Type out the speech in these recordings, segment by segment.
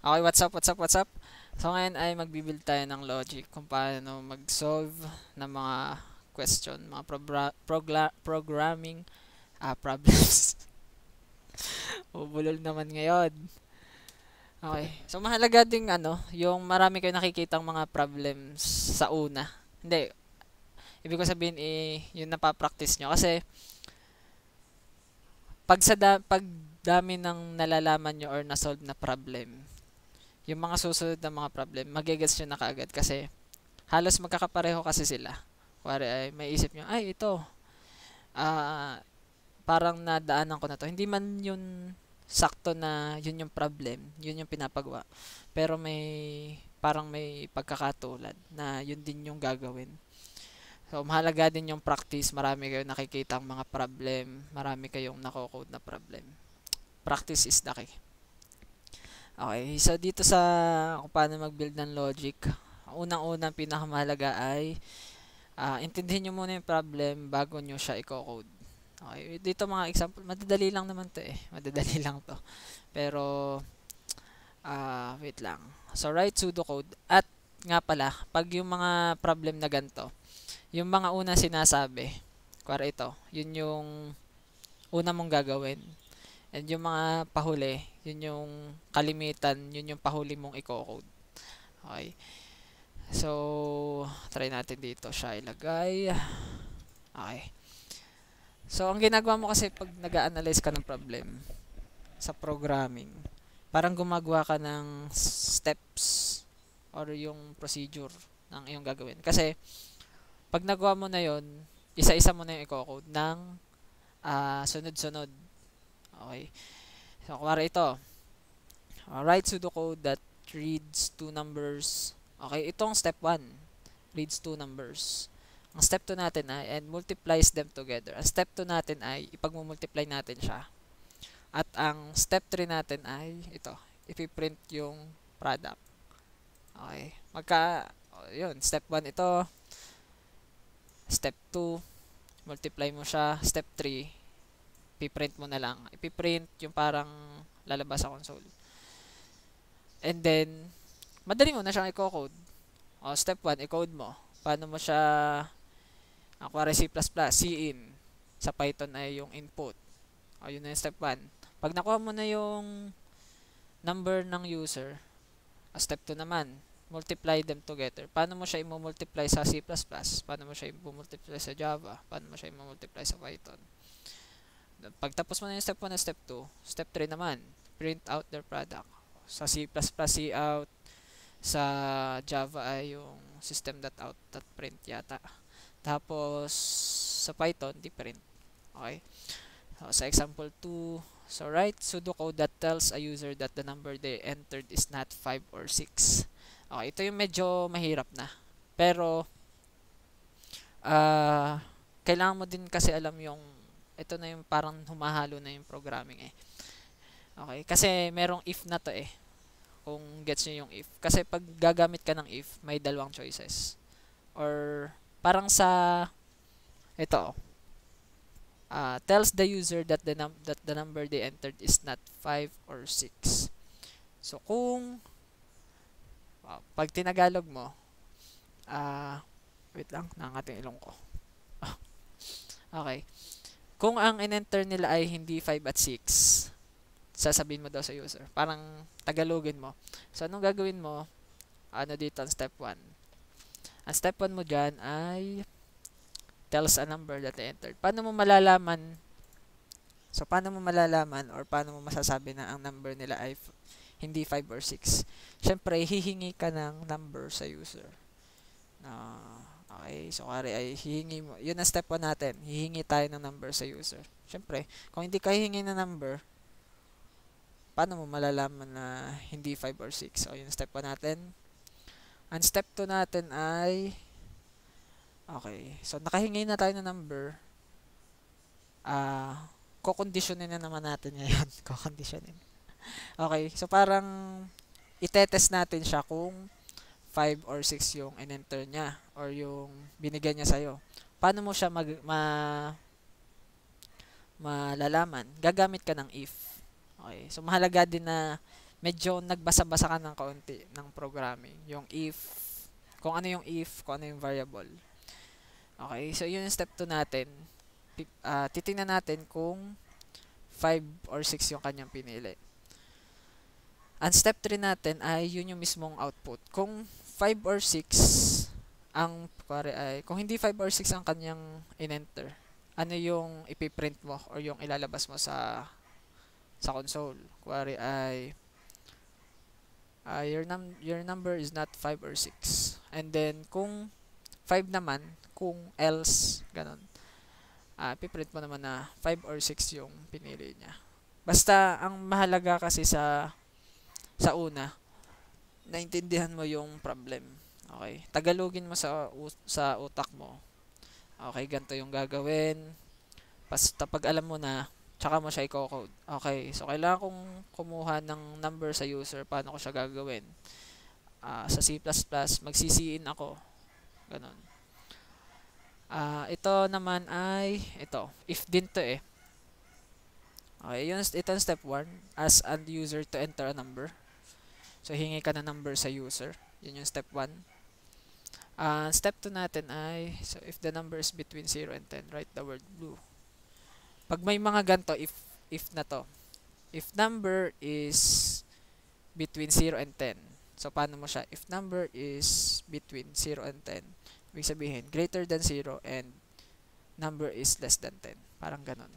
Okay, what's up, what's up, what's up? So ngayon ay magbibuild tayo ng logic kung paano mag-solve ng mga question, mga programming problems. Bubulol naman ngayon. Okay. So mahalaga ding yung marami kayong nakikitang mga problems sa una. Hindi, ibig ko sabihin yung napapractice nyo kasi pag dami ng nalalaman nyo or na-solve na problem, yung mga susunod na mga problem, magigets nyo na kaagad kasi halos magkakapareho kasi sila. Kuwari ay may isip nyo, ay ito, ah, parang nadaanan ko na to. Hindi man yun sakto na yun yung problem, yun yung pinapagawa. Pero parang may pagkakatulad na yun din yung gagawin. So, mahalaga din yung practice. Marami kayong nakikita ang mga problem. Marami kayong nako-code na problem. Practice is the key. Okay, so dito sa kung paano mag-build ng logic, unang-unang pinakamahalaga ay intindihin nyo muna yung problem bago nyo siya i-code. Okay, dito mga example, madadali lang naman to eh. Madadali lang to. Pero, wait lang. So, write pseudocode. At nga pala, pag yung mga problem na ganito, yung mga una sinasabi, kuwari ito, yun yung una mong gagawin. And yung mga pahuli, yun yung kalimitan, yun yung pahuli mong i-code. Okay. So, try natin dito siya ilagay. Okay. So, ang ginagawa mo kasi pag nag-a-analyze ka ng problem sa programming, parang gumagawa ka ng steps or yung procedure ng iyong gagawin. Kasi, pag nagawa mo na yon, isa-isa mo na yung i-code ng sunod-sunod. Okay. So, kuwari ito. Write pseudocode that reads two numbers. Okay, itong step 1. Reads two numbers. Ang step 2 natin ay, and multiplies them together. Ang step 2 natin ay, ipag-multiply natin siya. At ang step 3 natin ay, ito, ipiprint yung product. Okay. Yun, step 1 ito. Step 2, multiply mo siya. Step 3, ipiprint mo na lang. Ipiprint yung parang lalabas sa console. And then, madali mo na siyang i-code. Step 1, i-code mo. Paano mo siya kuwari C++, Cin. Sa Python ay yung input. Yun na yung step 1. Pag nakuha mo na yung number ng user, step 2 naman, multiply them together. Paano mo siya i-multiply sa C++? Paano mo siya i-multiply sa Java? Paano mo siya i-multiply sa Python? Pagtapos mo na yung step 1 at step 2, step 3 naman, print out their product. Sa C++, cout. Sa Java ay yung system.out.print yata. Tapos, sa Python, different. Okay? So, sa example 2, so write pseudocode that tells a user that the number they entered is not 5 or 6. Okay, ito yung medyo mahirap na. Pero, kailangan mo din kasi alam yung, ito na yung parang humahalo na yung programming eh. Okay, kasi merong if na to eh. Kung gets nyo yung if. Kasi pag gagamit ka ng if, may dalawang choices. Or, parang sa ito tells the user that the number they entered is not 5 or 6. So kung pag tinagalog mo wait lang, nangating ilong ko. Okay, kung ang in-enter nila ay hindi 5 at 6, sasabihin mo daw sa user, parang tagalogin mo. So anong gagawin mo dito ang step 1? Ang step 1 mo dyan ay tells a number that they entered. Paano mo malalaman? So, paano mo malalaman or paano mo masasabi na ang number nila ay hindi 5 or 6? Siyempre, hihingi ka ng number sa user. Okay, so kari ay hihingi mo. Yun ang step 1 natin. Hihingi tayo ng number sa user. Siyempre, kung hindi ka hihingi ng number, paano mo malalaman na hindi 5 or 6? So, yun step 1 natin. Ang step 2 natin ay okay, so nakahingi na tayo ng number. Kukonditionin na naman natin ngayon. Kukonditionin. Okay, so parang itetest natin siya kung 5 or 6 yung in-enter niya or yung binigay niya sa'yo. Paano mo siya malalaman? Gagamit ka ng if. Okay, so mahalaga din na medyo nagbasa-basa ka ng kaunti ng programming. Yung if, kung ano yung if, kung ano yung variable. Okay, so yun yung step 2 natin. Titingnan natin kung 5 or 6 yung kanyang pinili. Ang step 3 natin ay yun yung mismong output. Kung 5 or 6 ang pare ay kung hindi 5 or 6 ang kanyang in-enter, ano yung ipiprint mo or yung ilalabas mo sa console? Kuwari ay your number is not 5 or 6. And then kung 5 naman, kung else ganun, ipiprint mo naman na 5 or 6 yung pinili niya. Basta ang mahalaga kasi sa una, naintindihan mo yung problem. Okay? Tagalogin mo sa utak mo. Okay, ganito yung gagawin. Basta pag alam mo na, tsaka mo siya i-code. Okay, so kailangan kong kumuha ng number sa user. Paano ko siya gagawin? Sa C++, mag-CCin ako. Ganon. Ito naman ay, ito, if din to eh. Okay, ito yung step 1. Ask a user to enter a number. So, hingi ka na number sa user. Yun yung step 1. Step 2 natin ay, so if the number is between 0 and 10, write the word blue. Pag may mga ganito, if na to. If number is between 0 and 10. So, paano mo siya? If number is between 0 and 10, ibig sabihin, greater than 0 and number is less than 10. Parang ganon.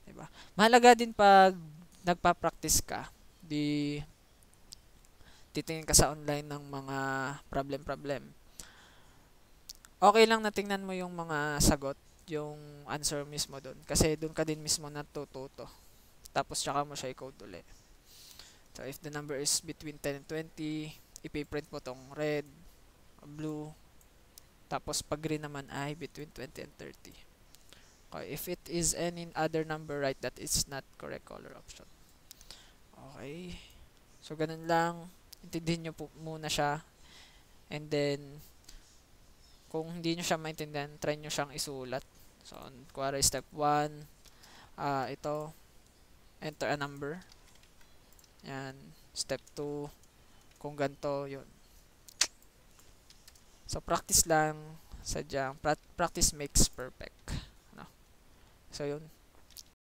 Diba? Mahalaga din pag nagpa-practice ka, titingin ka sa online ng mga problem. Okay lang na tingnan mo yung mga sagot, yung answer mismo doon. Kasi doon ka din mismo natututo. Tapos tsaka mo siya i-code ulit. So, if the number is between 10 and 20, ipiprint mo tong red, blue, tapos pag green naman ay between 20 and 30. Okay, if it is any other number, write that it's not correct color option. Okay. So, ganun lang. Intindihin nyo po muna siya. And then, kung hindi nyo siya maintindihan, try nyo siyang isulat. So, kuwari step 1, ito, enter a number. Yan. Step 2, kung ganito, yun. So, practice lang. Sadyang, practice makes perfect. No? So, yun.